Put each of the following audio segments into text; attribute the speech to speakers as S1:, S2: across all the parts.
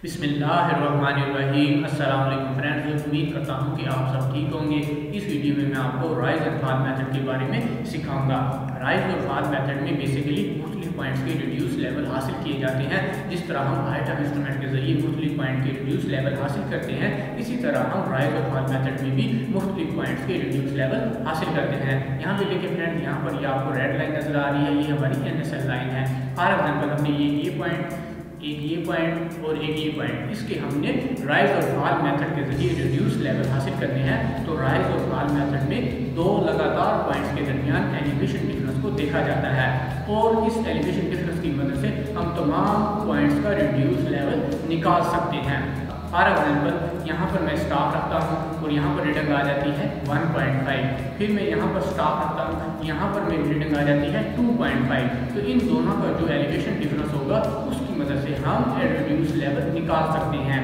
S1: बिस्मिल्लाहिर्रहमानिर्रहीम। अस्सलाम वालेकुम फ्रेंड्स, उम्मीद करता हूँ कि आप सब ठीक होंगे। इस वीडियो में मैं आपको राइज और फॉल मेथड के बारे में सिखाऊंगा। राइज और फॉल मेथड में बेसिकली मुख्तलिफ पॉइंट्स के रिड्यूस लेवल हासिल किए जाते हैं। जिस तरह हम हाइट ऑफ इंस्ट्रूमेंट के जरिए मुख्तलिफ पॉइंट के रिड्यूस लेवल हासिल करते हैं, इसी तरह हम राइज और फॉल मेथड में भी मुख्तलिफ पॉइंट्स के रिड्यूस लेवल हासिल करते हैं। यहाँ पे देखिए फ्रेंड्स, यहाँ पर ये आपको रेड लाइन नजर आ रही है, ये हमारी NSL लाइन है। फॉर एग्जाम्पल हमने ये पॉइंट, एक ये पॉइंट और एक ये पॉइंट, इसके हमने राइज और फॉल मेथड के जरिए रिड्यूस लेवल हासिल करने हैं। तो राइज और फॉल मेथड में दो लगातार पॉइंट्स के दरमियान एलिवेशन डिफरेंस को देखा जाता है और इस एलिवेशन डिफरेंस की मदद से हम तमाम पॉइंट्स का रिड्यूस लेवल निकाल सकते हैं। फॉर एग्जाम्पल यहाँ पर मैं स्टॉप रखता हूँ और यहाँ पर रीडिंग आ जाती है 1.5, फिर मैं यहाँ पर स्टॉप रखता हूँ, यहाँ पर मेरी रीडिंग आ जाती है 2.5। तो इन दोनों का जो एलिवेशन डिफरेंस होगा उसकी मदद से हम रिड्यूस लेवल निकाल सकते हैं।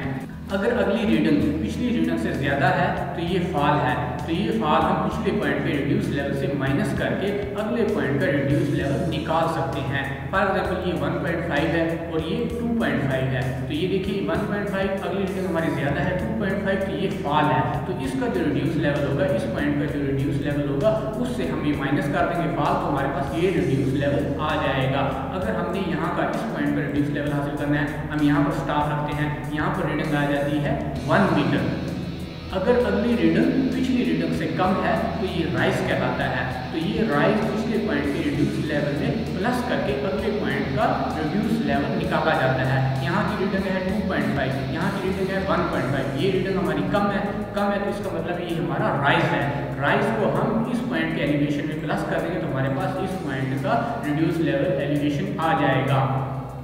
S1: अगर अगली रीडिंग पिछली रीडिंग से ज़्यादा है तो ये फॉल है, तो ये फॉल हम पिछले पॉइंट के रिड्यूस लेवल से माइनस करके अगले पॉइंट का रिड्यूस लेवल निकाल सकते हैं। फॉर एग्जाम्पल ये 1.5 है और ये 2.5 है, तो ये देखिए 1.5 अगली रीडिंग हमारी ज़्यादा है, 2.5 तो ये फॉल है। तो इसका जो रिड्यूस लेवल होगा, इस पॉइंट का जो रिड्यूस लेवल होगा उससे हम ये माइनस कर देंगे फॉल, तो हमारे पास ये रिड्यूस लेवल आ जाएगा। अगर हमने यहाँ का इस पॉइंट पर रिड्यूस लेवल हासिल करना है, हम यहाँ पर स्टॉप रखते हैं, यहाँ पर रीडिंग आ जाती है 1 मीटर। अगर अगली रीडिंग पिछली रीडिंग से कम है तो ये राइज कहलाता है। तो ये राइज पिछले पॉइंट के रिड्यूस लेवल में प्लस करके अगले पॉइंट का रिड्यूस लेवल निकाला जाता है। यहाँ की रीडिंग है 2.5, यहाँ की रीडिंग है 1.5, ये रीडिंग हमारी कम है तो इसका मतलब ये हमारा राइज है। राइज को हम इस पॉइंट के एलिवेशन में प्लस कर देंगे तो हमारे पास इस पॉइंट का रिड्यूस लेवल एलिवेशन आ जाएगा।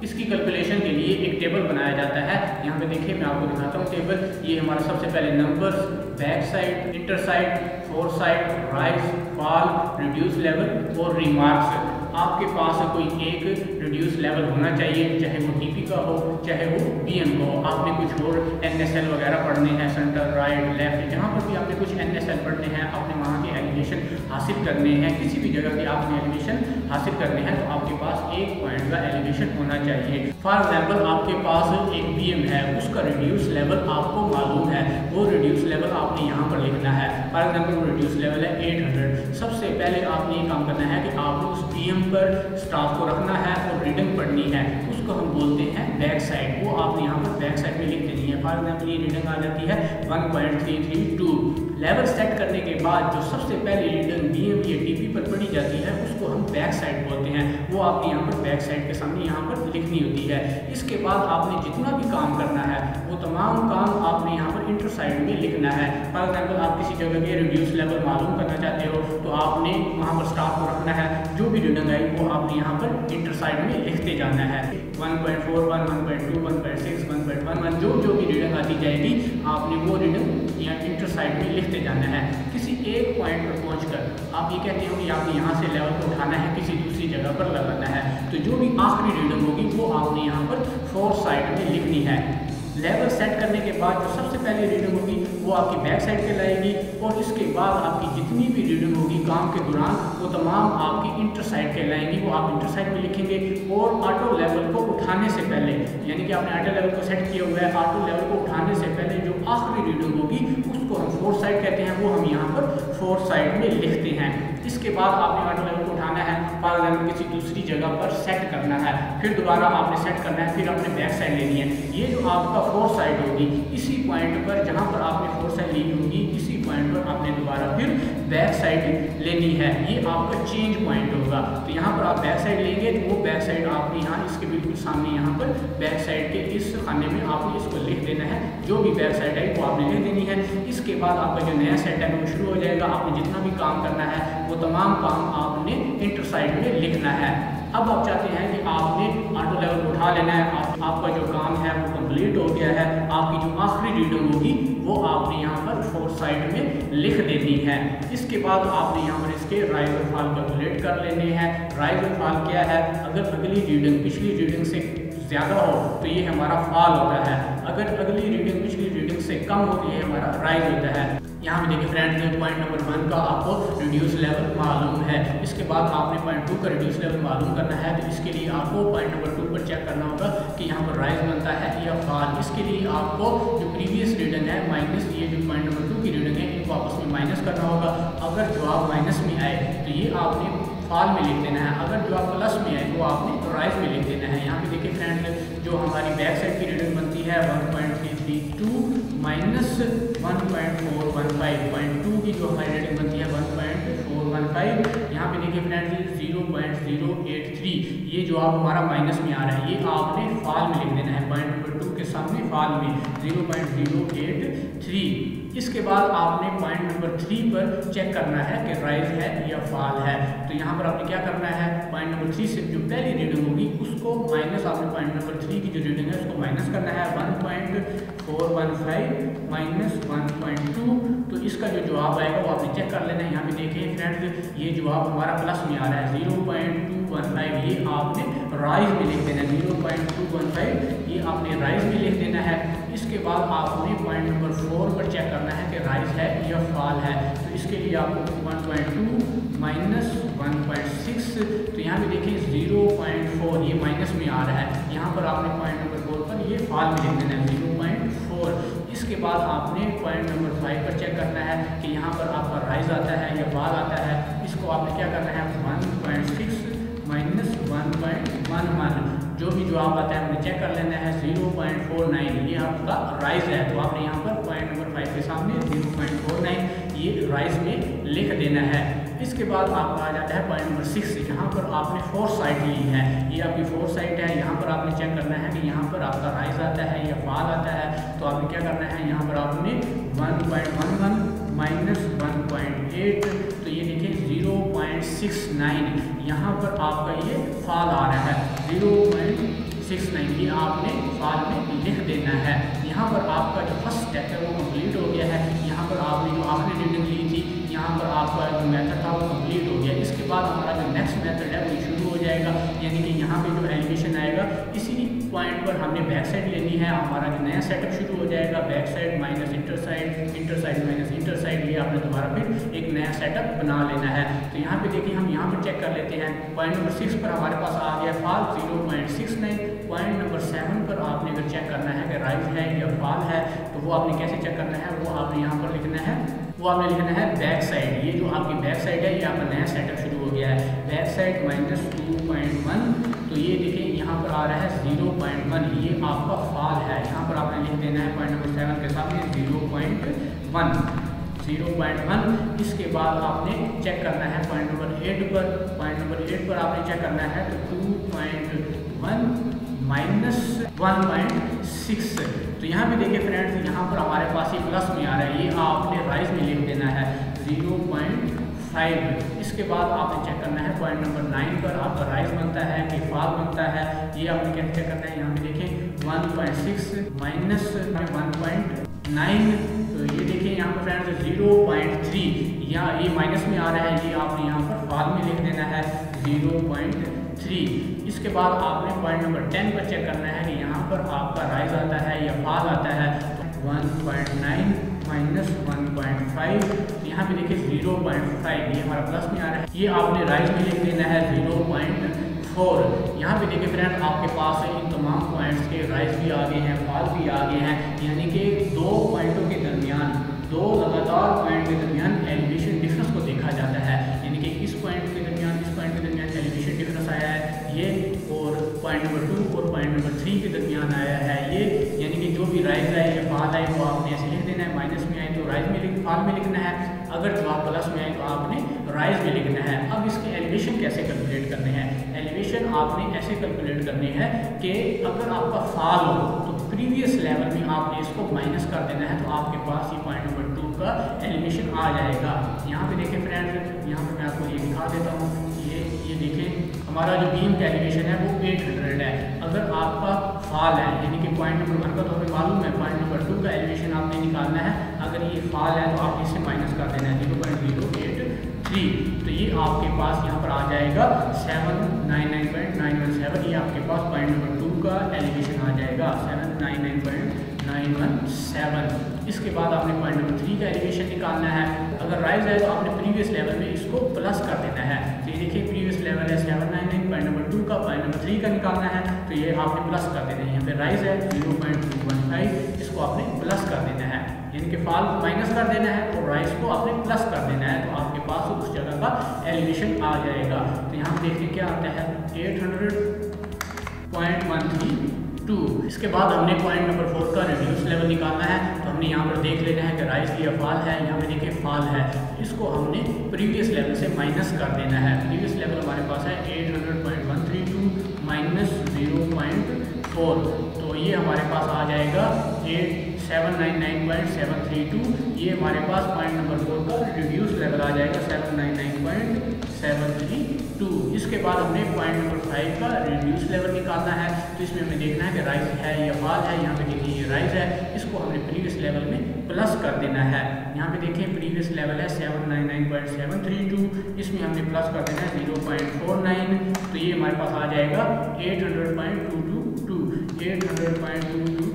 S1: इसकी कैलकुलेशन के लिए एक टेबल बनाया जाता है। यहाँ पे देखिए मैं आपको दिखाता हूँ टेबल। ये हमारा सबसे पहले numbers, back side, inter side, four side, rise, fall, reduce level और रिमार्क्स। आपके पास कोई एक रिड्यूस लेवल होना चाहिए, चाहे वो TP का हो चाहे वो BM का हो। आपने कुछ और NSL वगैरह पढ़ने हैं, सेंटर, राइट, लेफ्ट, जहाँ पर भी आपने कुछ NSL पढ़ने हैं, आपने वहाँ के एलिवेशन हासिल करने हैं, किसी भी जगह के आपने एलिवेशन हासिल करने हैं, तो आपके पास एक पॉइंट का एलिवेशन होना चाहिए। फॉर एग्जाम्पल आपके पास एक BM है, उसका रिड्यूस लेवल आपको मालूम है, वो रिड्यूस लेवल आपने यहाँ पर लिखना है। फॉर एग्जाम्पल वो रिड्यूस लेवल है 800। सबसे पहले आपने ये काम करना है कि आपने उस BM पर स्टाफ को रखना है और रीडिंग पढ़नी है, उसको हम बोलते हैं बैक साइड। वो आपने यहाँ पर बैक साइड में लिख देनी है। फॉर एग्जाम्पल ये रीडिंग आ जाती है 1.332। लेवल सेट करने के बाद जो सबसे पहले रीडिंग BM या TP पर पढ़ी जाती है उसको हम बैक साइड बोलते हैं। वो आपने यहाँ पर बैक साइड के सामने यहाँ पर लिखनी होती है। इसके बाद आपने जितना भी काम करना है वो तमाम काम आपने यहाँ पर इंटर साइड में लिखना है। फॉर एग्जाम्पल आप किसी जगह के रिड्यूस लेवल मालूम करना चाहते हो तो आपने वहाँ पर स्टाफ को रखना है, जो भी रीडिंग आई वो आपने यहाँ पर इंटर साइड में लिखते जाना है। 1.41, 1.2, 1.6, 1.11 जो भी रीडिंग आती जाएगी आपने वो रीडिंग यहाँ इंटर साइड में लिखते जाना है। किसी एक पॉइंट पर पहुंचकर आप ये कहते हो कि आपने यहाँ से लेवल को उठाना है, किसी दूसरी जगह पर लगाना है, तो जो भी आखिरी रीडिंग होगी वो आपने यहाँ पर फोर साइड में लिखनी है। लेवल सेट करने के बाद जो सबसे पहले रीडिंग होगी वो आपकी बैक साइड पे लाएगी और इसके बाद आपकी जितनी भी रीडिंग होगी काम के दौरान वो तमाम आपकी इंटर साइड कहलाएंगी, वो आप इंटर साइड में लिखेंगे। और ऑटो लेवल को उठाने से पहले, यानी कि आपने ऑटो लेवल को सेट किया हुआ है, ऑटो लेवल को उठाने से पहले जो आखिरी रीडिंग होगी उसको हम फोर साइड कहते हैं, वो हम यहाँ पर फोर साइड में लिखते हैं। इसके बाद आपने ऑटो लेवल को उठाना है, फॉर एग्जाम्पल किसी दूसरी जगह पर सेट करना है, फिर दोबारा आपने सेट करना है, फिर आपने बैक साइड लेनी है। ये जो आपका फोर साइड होगी इसी पॉइंट पर जहाँ पर आपने फोर साइड ली होगी इसी पॉइंट पर आपने दोबारा फिर बैक साइड लेनी है। ये आपका चेंज पॉइंट होगा। तो यहाँ पर आप बैक साइड लेंगे तो वो बैक साइड आपने यहाँ इसके बिल्कुल सामने यहाँ पर बैक साइड के इस खाने में आपने इसको लिख देना है। जो भी बैक साइड है वो आपने लिख देनी है। इसके बाद आपका जो नया सेट है वो शुरू हो जाएगा। आपने जितना भी काम करना है वो तमाम काम आपने इंटर साइड में लिखना है। अब आप चाहते हैं कि आपने ऑटो लेवल को उठा लेना है, आपका जो काम है वो कंप्लीट हो गया है, आपकी जो आखिरी रीडिंग होगी वो आपने यहाँ पर फोर साइड में लिख देनी है। इसके बाद आपने यहाँ पर इसके राइज और फॉल कैलकुलेट कर लेने हैं। राइज और फॉल क्या है? अगर अगली रीडिंग पिछली रीडिंग से ज़्यादा हो तो ये हमारा फॉल होता है, अगर अगली रीडिंग पिछली रीडिंग से कम हो तो ये हमारा राइज होता है। यहाँ पे देखिए फ्रेंड्स पॉइंट नंबर 1 का आपको रिड्यूस लेवल मालूम है। इसके बाद आपने पॉइंट 2 का रिड्यूस लेवल मालूम करना है, तो इसके लिए आपको पॉइंट नंबर 2 पर चेक करना होगा कि यहाँ पर राइज बनता है या फॉल। इसके लिए आपको जो प्रीवियस रीडिंग है माइनस ये जो पॉइंट नंबर 2 की रीडिंग है इनको आपस में माइनस करना होगा। अगर जवाब माइनस में आए तो ये आपने फॉल में लिख देना है, अगर जवाब प्लस में आए तो आपने राइज में लिख देना है। यहाँ पे देखिए फ्रेंड्स जो हमारी बैक साइड की रीडिंग बनती है 1.332 माइनस 1.415.2 की जो हमारी रीडिंग बनती है 1.415। यहाँ पे देखिए फ्रेंड्स 0.083 ये जो आप हमारा माइनस में आ रहा है ये आपने फॉल में लिख देना है, पॉइंट नंबर 2 के सामने फॉल में 0.083। इसके बाद आपने पॉइंट नंबर 3 पर चेक करना है कि राइज है या फॉल है। तो यहाँ पर आपने क्या करना है, पॉइंट नंबर 3 से जो पहली रीडिंग होगी उसको माइनस आपने पॉइंट नंबर 3 की जो रीडिंग है उसको माइनस करना है 1.415 माइनस 1.2। तो इसका जो जवाब आएगा वो आपने चेक कर लेना है। यहाँ पे देखिए फ्रेंड्स ये जवाब हमारा प्लस में आ रहा है 0.215, ये आपने राइज में लिख देना है 0.215 ये आपने राइज में लिख देना है। इसके बाद आपने पॉइंट नंबर 4 पर चेक करना है कि राइज है या फॉल है। तो इसके लिए आपको 1.2 माइनस 1.6, तो यहाँ पे देखिए 0.4 ये माइनस में आ रहा है, यहाँ पर आपने पॉइंट नंबर 4 पर ये फॉल में लिख देना है 0.4। इसके बाद आपने पॉइंट नंबर 5 पर चेक करना है कि यहाँ पर आपका राइज आता है या फॉल आता है। इसको आपने क्या करना है 1.6 माइनस 1.11 जो भी जवाब आता है हमने चेक कर लेना है 0.49 ये आपका राइज है। तो आपने यहाँ पर पॉइंट नंबर 5 के सामने 0.49 ये राइज में लिख देना है। इसके बाद आपका आ जाता है पॉइंट नंबर 6, यहाँ पर आपने फोर्थ साइड ली है, ये आपकी फोर्थ साइड है। यहाँ पर आपने चेक करना है कि यहाँ पर आपका राइज आता है या फॉल आता है। तो आपने क्या करना है, यहाँ पर आपने 1.11 माइनस 1.8, तो ये देखिए 0.69 यहाँ पर आपका ये फॉल आ रहा है 0.69 ये आपने फॉल में लिख देना है। यहाँ पर आपका जो फर्स्ट स्टेप है वो कंप्लीट हो गया है। यहाँ पर आपने जो आखिरी रीडिंग ली थी यहाँ पर आपका जो मेथड था वो कंप्लीट हो गया। इसके बाद हमारा जो नेक्स्ट मेथड है वो शुरू हो जाएगा, यानी कि यहाँ पे जो एलिवेशन आएगा इसी पॉइंट पर हमने बैक साइड लेनी है। हमारा जो नया सेटअप शुरू हो जाएगा, back side minus inter side minus inter side, ये आपने दोबारा फिर एक नया सेटअप बना लेना है। तो यहाँ पे देखिए हम यहाँ पर चेक कर लेते हैं। पॉइंट नंबर 6 पर हमारे पास आ गया फॉल 0.69। पॉइंट नंबर 7 पर आपने अगर चेक करना है कि राइज है या फॉल है तो वो आपने कैसे चेक करना है, वो आपने यहाँ पर लिखना है, वो आपने लिखना है बैक साइड। ये जो आपकी बैक साइड है ये आपका नया सेटअप शुरू हो गया है, बैक साइड माइनस 2.1। तो ये देखिए यहाँ पर आ रहा है 0.1 ये आपका फॉल है। यहाँ पर आपने लिख देना है पॉइंट नंबर 7 के सामने 0.1। इसके बाद आपने चेक करना है पॉइंट नंबर 8 पर। पॉइंट नंबर 8 पर आपने चेक करना है तो 2.1 माइनस 1.6। तो यहाँ पे देखिए फ्रेंड्स यहाँ पर हमारे पास ये प्लस में आ रहा है, ये आपने राइज में लिख देना है 0.5। इसके बाद आपने चेक करना है पॉइंट नंबर 9 पर आपका राइज बनता है कि फॉल बनता है, ये आपने कैसे चेक करना है। यहाँ पे देखें 1.6 माइनस 1.9, तो ये देखिए यहाँ पर फ्रेंड्स 0.3 या ये माइनस में आ रहा है, ये आपने यहाँ पर फॉल में लिख देना है 0.3। इसके बाद आपने पॉइंट नंबर 10 पर चेक करना है कि यहाँ पर आपका राइज आता है या फॉल आता है 1.9 माइनस 1.5। यहाँ पे देखिए 0.5 ये हमारा प्लस में आ रहा है, ये आपने राइज में लिख देना है 0.4। यहाँ पे देखिए फ्रेंड आपके पास इन तमाम पॉइंट्स के राइज भी आ गए हैं, फॉल भी आ गए हैं, यानी कि दो पॉइंटों के दरमियान, दो लगातार पॉइंट के दरमियान एलिवेशन डिफरेंस को देखा जाता है। यानी कि इस पॉइंट के दरमियान इस पॉइंट के दरमियान एलिवेशन डिफरेंस आया है ये, और पॉइंट नंबर 2 और पॉइंट नंबर 3 के दरमियान आया है ये। यानी कि जो भी राइज है या फॉल है वो आपने ऐसे लिख देना है, माइनस में आए तो राइज में फॉल में लिखना है, अगर जवाब प्लस में आए तो आपने राइज में लिखना है। अब इसके एलिवेशन कैसे कैलकुलेट करने हैं, एलिवेशन आपने ऐसे कैलकुलेट करने हैं कि अगर आपका फॉल हो तो प्रीवियस लेवल में आपने इसको माइनस कर देना है, तो आपके पास ये पॉइंट नंबर 2 का एलिवेशन आ जाएगा। यहाँ पे देखें फ्रेंड्स, यहाँ पे मैं आपको ये दिखा देता हूँ, ये देखें हमारा जो बीम का एलिवेशन है वो 800 है। अगर आपका फॉल है यानी कि पॉइंट नंबर 1 का तो हमें मालूम है, पॉइंट नंबर 2 का एलिवेशन आपने निकालना है। अगर ये फॉल है तो आप इसे माइनस कर देना है 0.083, तो ये आपके पास यहाँ पर आ जाएगा 799.917। ये आपके पास पॉइंट नंबर 2 का एलिवेशन आ जाएगा 799.917। इसके बाद आपने पॉइंट नंबर 3 का एलिवेशन निकालना है। अगर राइज है तो आपने प्रीवियस लेवल में इसको प्लस कर देना है। तो ये देखिए प्रीवियस लेवल है 799, पॉइंट नंबर 2 का पॉइंट नंबर 3 का निकालना है, तो ये आपने प्लस कर देना है। यहाँ पे राइज है 0.215, इसको आपने प्लस कर देना है, यानी कि फॉल माइनस कर देना है और राइज को आपने प्लस कर देना है, तो आपके पास उस जगह का एलिवेशन आ जाएगा। तो यहाँ देखते हैं क्या आता है 800.132। इसके बाद हमने पॉइंट नंबर 4 का रिड्यूस लेवल निकालना है। तो हमने यहाँ पर देख लेना है कि राइज या फॉल है, यहाँ पे देखिए फॉल है, इसको हमने प्रीवियस लेवल से माइनस कर देना है। प्रीवियस लेवल हमारे पास है 800.132 माइनस 0.4, तो ये हमारे पास आ जाएगा 799.732। ये हमारे पास पॉइंट नंबर 4 का रिड्यूस लेवल आ जाएगा 799.732। इसके बाद हमने पॉइंट नंबर 5 का रिड्यूस लेवल निकालना है। तो इसमें हमें देखना है कि राइज है या फॉल है। यहाँ पे देखिए ये राइज है, इसको हमने प्रीवियस लेवल में प्लस कर देना है। यहाँ पे देखिए प्रीवियस लेवल है 799.732, इसमें हमने प्लस कर देना है 0.49, तो ये हमारे पास आ जाएगा 800.222।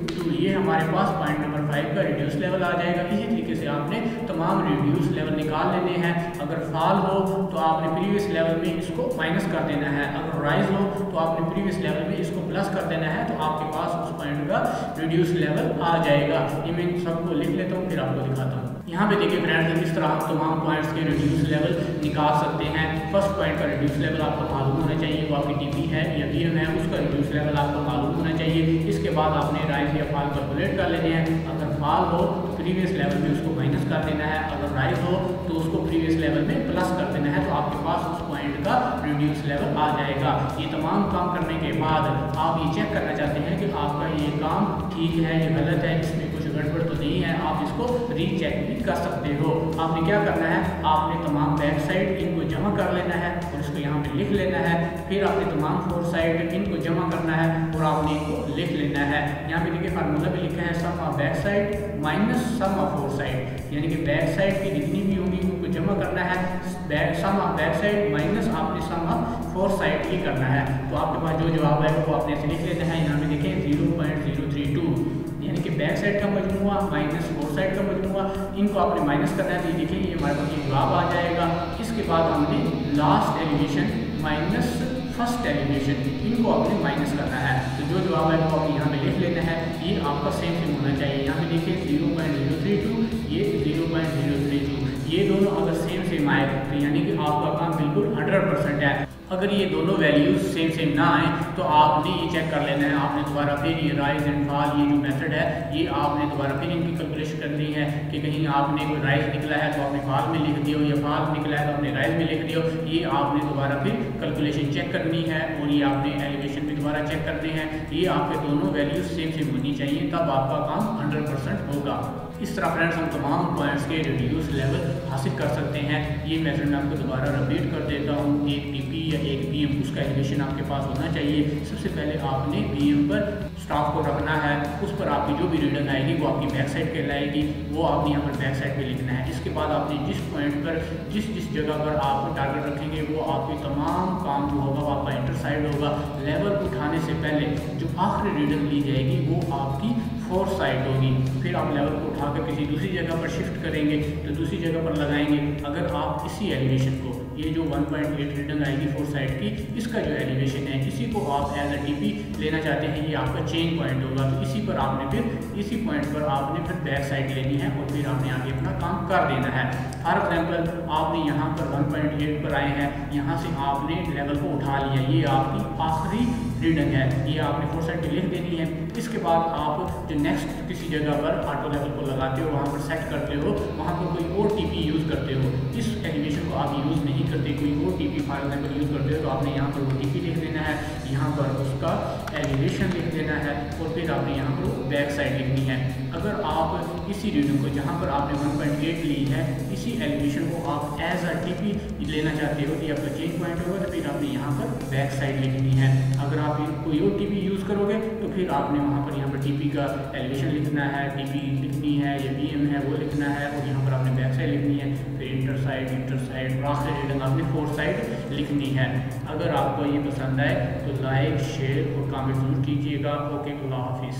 S1: ये हमारे पास पॉइंट नंबर 5 का रिड्यूस लेवल आ जाएगा। इसी तरीके से आपने तमाम रिड्यूस लेवल निकाल लेने हैं। अगर फॉल हो तो आपने प्रीवियस लेवल में इसको माइनस कर देना है, अगर राइज हो तो आपने प्रीवियस लेवल में इसको प्लस कर देना है, तो आपके पास उस पॉइंट का रिड्यूस लेवल आ जाएगा। ये मैं सबको लिख लेता हूँ फिर आपको दिखाता हूँ। यहाँ पे देखिए फ्रेंड्स किस तरह आप तमाम पॉइंट्स के रिड्यूस लेवल निकाल सकते हैं। फर्स्ट पॉइंट का रिड्यूस लेवल आपको मालूम होना चाहिए, वो आपकी टीपी है या बीएम है, उसका रिड्यूस लेवल आपको मालूम होना चाहिए। इसके बाद आपने राइज या फॉल कैलकुलेट कर लेने हैं। अगर फॉल हो तो प्रीवियस लेवल में उसको माइनस कर देना है, अगर राइज हो तो उसको प्रीवियस लेवल में प्लस कर देना है, तो आपके पास उस पॉइंट का रिड्यूस लेवल आ जाएगा। ये तमाम काम करने के बाद आप ये चेक करना चाहते हैं कि आपका ये काम ठीक है या गलत है, इसमें कुछ गड़बड़ तो नहीं है, आप इसको रीचेक भी कर सकते हो। आपने क्या करना है, आपने तमाम बैक साइड इनको जमा कर लेना है और इसको यहाँ पे लिख लेना है। फिर आपने तमाम फोर साइड इनको जमा करना है और आपने इनको लिख लेना है। यहाँ पे देखिए फार्मूला भी लिखा है sum of back side minus sum of fore side, यानी कि बैक साइड की जितनी भी होंगी उनको जमा करना है। Sum of back side minus आपने सम ऑफ फोर साइड ही करना है। तो आपके पास जो जवाब आएगा वो आपने ऐसे लिख लेना है। यहाँ पे देखें 0.032, यानी कि बैक साइड का मजमूआ माइनस फोर साइड का मजमूआ, इनको आपने माइनस करना है। तो देखिए ये हमारे पास ये जवाब आ जाएगा। इसके बाद हमने last elevation minus first elevation, इनको आपने माइनस करना है। तो जो जवाब है वो आपने यहाँ पे लिख लेना है। ये आपका सेम होना चाहिए। यहाँ पे देखिए 0.032, ये 0.032, ये दोनों अगर सेम आए तो यानी कि आपका काम बिल्कुल 100% है। अगर ये दोनों वैल्यूज सेम ना आए तो आपने ये चेक कर लेना है। आपने दोबारा फिर ये राइज एंड फॉल ये जो मेथड है ये आपने दोबारा फिर इनकी कैलकुलेशन करनी है कि कहीं आपने कोई राइज निकला है तो आपने फॉल में लिख दियो, या फॉल निकला है तो आपने राइज में लिख दियो। ये आपने दोबारा फिर कैलकुलेशन चेक करनी है और ये आपने एलिवेशन भी दोबारा चेक करने हैं। ये आपके दोनों वैल्यूज सेम होनी चाहिए, तब आपका काम 100% होगा। इस तरह फ्रेंड्स हम तमाम पॉइंट्स के रिड्यूस लेवल हासिल कर सकते हैं। ये मेथड मैं आपको दोबारा रिपीट कर देता हूँ। एक टीपी या एक बीएम उसका एलिवेशन आपके पास होना चाहिए। सबसे पहले आपने बीएम पर स्टाफ को रखना है, उस पर आपकी जो भी रीडिंग आएगी वो आपकी बैक साइड कहलाएगी, वो आपने यहाँ पर बैक साइड पे लिखना है। इसके बाद आपने जिस पॉइंट पर जिस जगह पर आप टारगेट रखेंगे वो आपके तमाम काम जो होगा वो आपका इंटर साइड होगा। लेवल उठाने से पहले जो आखिरी रीडिंग ली जाएगी वो आपकी फोर साइड होगी। फिर आप लेवल को उठाकर किसी दूसरी जगह पर शिफ्ट करेंगे तो दूसरी जगह पर लगाएंगे। अगर आप इसी एलिवेशन को, ये जो 1.8 रीडिंग आएगी फोर साइड की, इसका जो एलिवेशन है इसी को आप एज अ टीपी लेना चाहते हैं, ये आपका चेंज पॉइंट होगा। तो इसी पर आपने फिर इसी पॉइंट पर आपने फिर बैक साइड लेनी है और फिर आपने आगे अपना काम कर देना है। फॉर एग्जाम्पल आपने यहाँ पर 1.8 पर आए हैं, यहाँ से आपने लेवल को उठा लिया, ये आपकी आखिरी रीडिंग है, ये आपने फोर साइड पे लिख देनी है। इसके बाद आप जो नेक्स्ट किसी जगह पर ऑटो लेवल को लगाते हो, वहाँ पर सेट करते हो, वहाँ पर कोई और टीपी यूज़ करते हो। इस एलिवेशन को आप यूज़ नहीं करते, कोई और टीपी फॉर एग्जाम्पल यूज़ करते हो, तो आपने यहाँ पर वो टीपी लिख देना है, यहाँ पर उसका एलिवेशन लिख देना है और फिर आपने यहाँ पर बैक साइड लिखनी है। अगर आप इसी रीडिंग को जहाँ पर आपने 1.8 ली है, इसी एलिवेशन को आप एज अ टीपी लेना चाहते हो, ये आपका चेंज पॉइंट होगा, तो फिर आपने यहाँ पर बैक साइड लिखनी है। अगर आप कोई और टीपी यूज़ करोगे तो फिर आपने वहाँ पर यहाँ पर टीपी का एलिवेशन लिखना है, टीपी लिखनी है या बीएम है वो लिखना है और यहाँ पर आपने बैक साइड लिखनी है, फिर इंटर साइड और आखिरी रीडिंग आपने फोर साइड लिखनी है। अगर आपको ये पसंद आए तो लाइक शेयर और कमेंट जरूर कीजिएगा। ओके, अल्लाह हाफिज़।